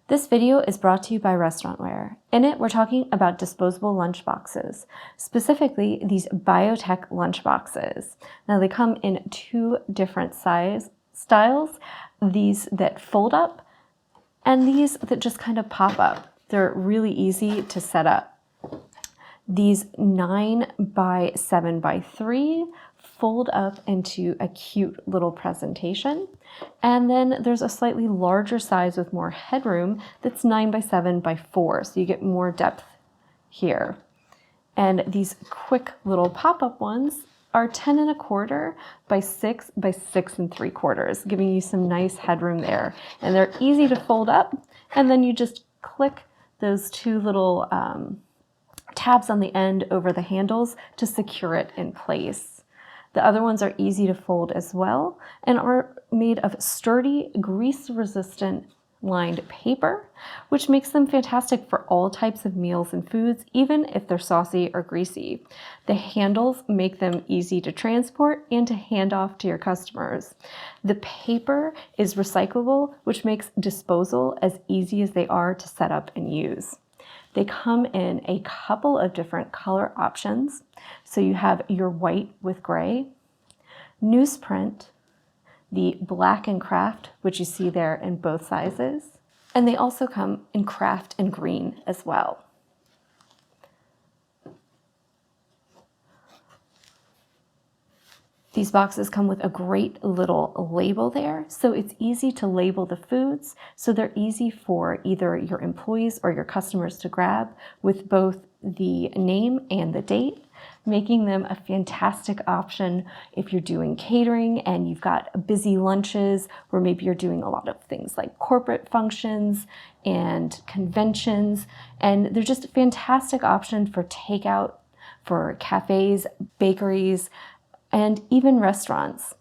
This video is brought to you by Restaurantware. In it, we're talking about disposable lunch boxes, specifically these biotech lunch boxes. Now they come in two different styles, these that fold up and these that just kind of pop up. They're really easy to set up. These 9 by 7 by 3 fold up into a cute little presentation. And then there's a slightly larger size with more headroom that's 9 by 7 by 4, so you get more depth here. And these quick little pop-up ones are 10 1/4 by 6 by 6 3/4, giving you some nice headroom there. And they're easy to fold up, and then you just click those two little tabs on the end over the handles to secure it in place. The other ones are easy to fold as well and are made of sturdy, grease-resistant lined paper, which makes them fantastic for all types of meals and foods, even if they're saucy or greasy. The handles make them easy to transport and to hand off to your customers. The paper is recyclable, which makes disposal as easy as they are to set up and use. They come in a couple of different color options. So you have your white with gray, newsprint, the black and craft, which you see there in both sizes, and they also come in craft and green as well. These boxes come with a great little label there, so it's easy to label the foods, so they're easy for either your employees or your customers to grab with both the name and the date, making them a fantastic option if you're doing catering and you've got busy lunches, or maybe you're doing a lot of things like corporate functions and conventions, and they're just a fantastic option for takeout, for cafes, bakeries, and even restaurants.